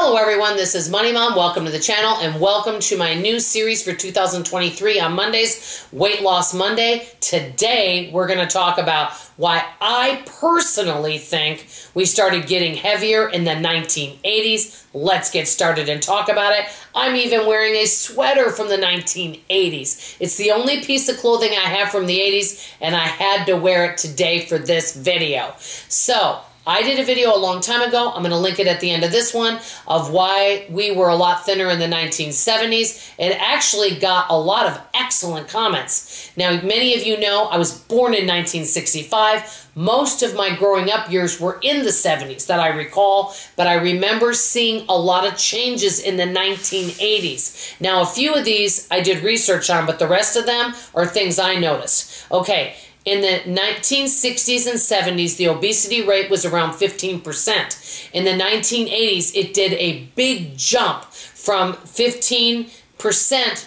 Hello everyone, this is Money Mom. Welcome to the channel and welcome to my new series for 2023 on Mondays, Weight Loss Monday. Today we're going to talk about why I personally think we started getting heavier in the 1980s. Let's get started and talk about it. I'm even wearing a sweater from the 1980s. It's the only piece of clothing I have from the 80s and I had to wear it today for this video. So, I did a video a long time ago, I'm going to link it at the end of this one, of why we were a lot thinner in the 1970s. It actually got a lot of excellent comments. Now, many of you know I was born in 1965. Most of my growing up years were in the 70s that I recall, but I remember seeing a lot of changes in the 1980s. Now, a few of these I did research on, but the rest of them are things I noticed. Okay. In the 1960s and 70s, the obesity rate was around 15%. In the 1980s, it did a big jump from 15%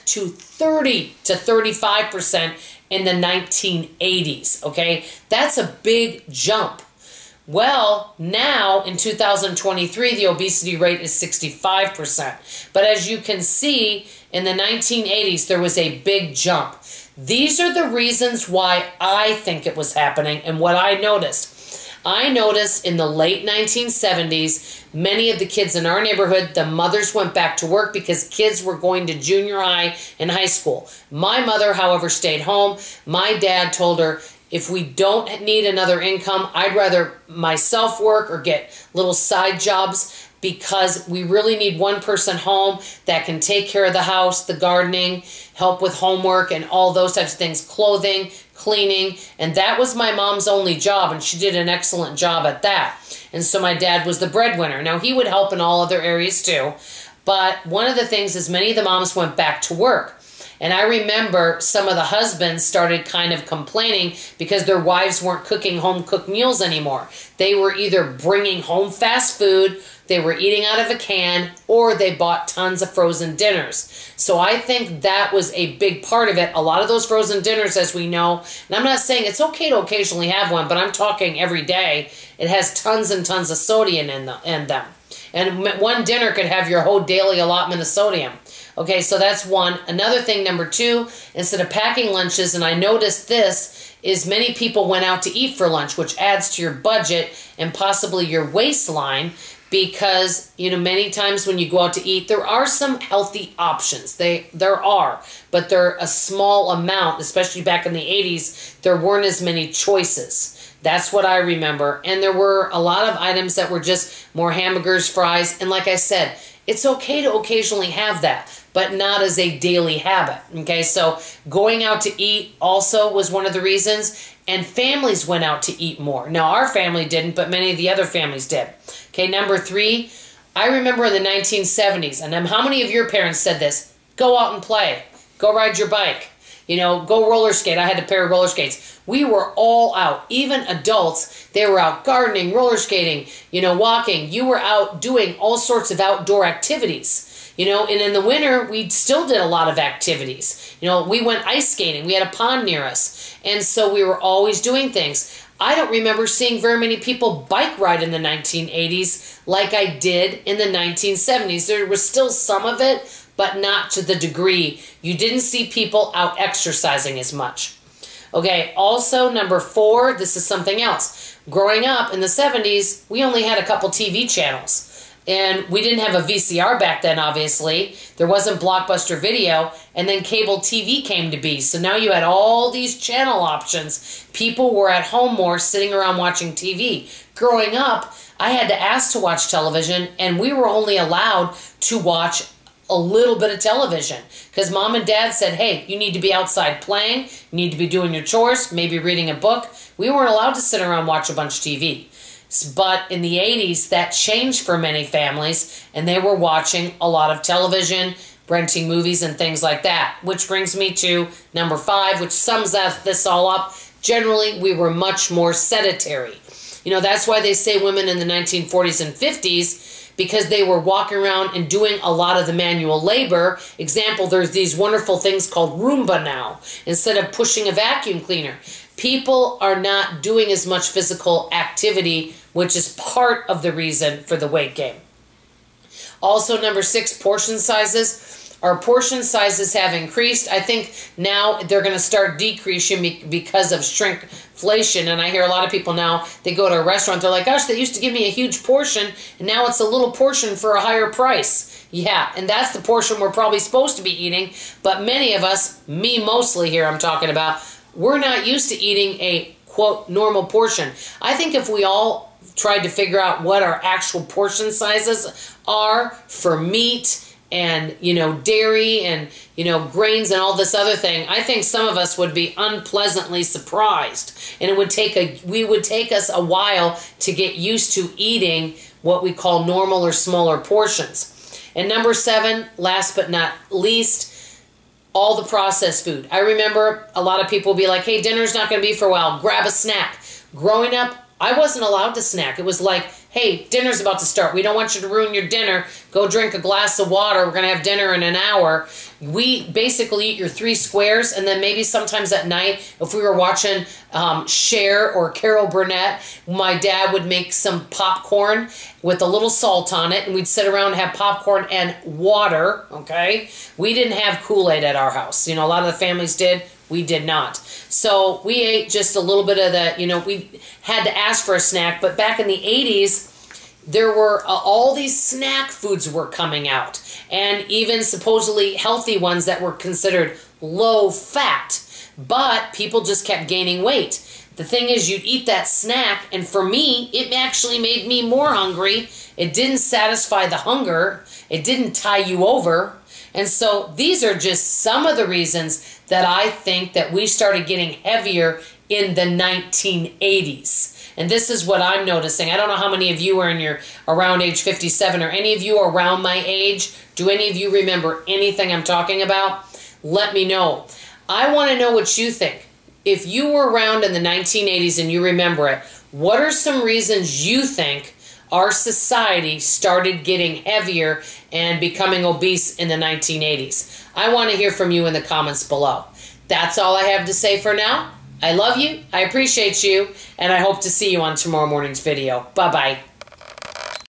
to 30 to 35% in the 1980s, okay? That's a big jump. Well, now in 2023, the obesity rate is 65%. But as you can see, in the 1980s, there was a big jump. These are the reasons why I think it was happening and what I noticed. I noticed in the late 1970s, many of the kids in our neighborhood, the mothers went back to work because kids were going to junior high and high school. My mother, however, stayed home. My dad told her, if we don't need another income, I'd rather myself work or get little side jobs because we really need one person home that can take care of the house, the gardening, help with homework and all those types of things, clothing, cleaning, and that was my mom's only job, and she did an excellent job at that. And so my dad was the breadwinner. Now, he would help in all other areas too, but one of the things is many of the moms went back to work. And I remember some of the husbands started kind of complaining because their wives weren't cooking home-cooked meals anymore. They were either bringing home fast food, they were eating out of a can, or they bought tons of frozen dinners. So I think that was a big part of it. A lot of those frozen dinners, as we know, and I'm not saying it's okay to occasionally have one, but I'm talking every day. It has tons and tons of sodium in them. And one dinner could have your whole daily allotment of sodium. Okay, so that's one. Another thing, number two, instead of packing lunches, and I noticed this, is many people went out to eat for lunch, which adds to your budget and possibly your waistline because, you know, many times when you go out to eat, there are some healthy options. There are, but they're a small amount, especially back in the 80s, there weren't as many choices. That's what I remember. And there were a lot of items that were just more hamburgers, fries, and like I said, it's okay to occasionally have that, but not as a daily habit, okay? So going out to eat also was one of the reasons, and families went out to eat more. Now, our family didn't, but many of the other families did. Okay, number three, I remember in the 1970s, and how many of your parents said this? Go out and play. Go ride your bike. You know, go roller skate. I had a pair of roller skates. We were all out. Even adults, they were out gardening, roller skating, you know, walking. You were out doing all sorts of outdoor activities. You know, and in the winter, we still did a lot of activities. You know, we went ice skating. We had a pond near us. And so we were always doing things. I don't remember seeing very many people bike ride in the 1980s like I did in the 1970s. There was still some of it, but not to the degree. You didn't see people out exercising as much. Okay, also number four, this is something else. Growing up in the 70s, we only had a couple TV channels. And we didn't have a VCR back then, obviously. There wasn't Blockbuster Video, and then cable TV came to be. So now you had all these channel options. People were at home more, sitting around watching TV. Growing up, I had to ask to watch television, and we were only allowed to watch a little bit of television because mom and dad said, hey, you need to be outside playing, you need to be doing your chores, maybe reading a book. We weren't allowed to sit around and watch a bunch of TV. But in the 80s, that changed for many families, and they were watching a lot of television, renting movies, and things like that. Which brings me to number five, which sums this all up. Generally, we were much more sedentary. You know, that's why they say women in the 1940s and 50s, because they were walking around and doing a lot of the manual labor. Example, there's these wonderful things called Roomba now, instead of pushing a vacuum cleaner. People are not doing as much physical activity, which is part of the reason for the weight gain. Also, number 6, portion sizes. Our portion sizes have increased. I think now they're going to start decreasing because of shrinkflation. And I hear a lot of people now, they go to a restaurant, they're like, gosh, they used to give me a huge portion, and now it's a little portion for a higher price. Yeah, and that's the portion we're probably supposed to be eating. But many of us, me mostly here I'm talking about, we're not used to eating a, quote, normal portion. I think if we all tried to figure out what our actual portion sizes are for meat and, you know, dairy and, you know, grains and all this other thing, I think some of us would be unpleasantly surprised. And it would take us a while to get used to eating what we call normal or smaller portions. And number 7, last but not least, all the processed food. I remember a lot of people be like, hey, dinner's not going to be for a while, grab a snack. Growing up, I wasn't allowed to snack. It was like, hey, dinner's about to start. We don't want you to ruin your dinner. Go drink a glass of water. We're going to have dinner in an hour. We basically eat your 3 squares, and then maybe sometimes at night, if we were watching Cher or Carol Burnett, my dad would make some popcorn with a little salt on it, and we'd sit around and have popcorn and water, okay? We didn't have Kool-Aid at our house. You know, a lot of the families did. We did not. So we ate just a little bit of the, you know, we had to ask for a snack. But back in the 80s, there were all these snack foods were coming out. And even supposedly healthy ones that were considered low fat. But people just kept gaining weight. The thing is, you'd eat that snack, and for me, it actually made me more hungry. It didn't satisfy the hunger. It didn't tie you over. And so these are just some of the reasons that I think that we started getting heavier in the 1980s. And this is what I'm noticing. I don't know how many of you are around age 57, or any of you are around my age. Do any of you remember anything I'm talking about? Let me know. I want to know what you think. If you were around in the 1980s and you remember it, what are some reasons you think our society started getting heavier and becoming obese in the 1980s? I want to hear from you in the comments below. That's all I have to say for now. I love you, I appreciate you, and I hope to see you on tomorrow morning's video. Bye-bye.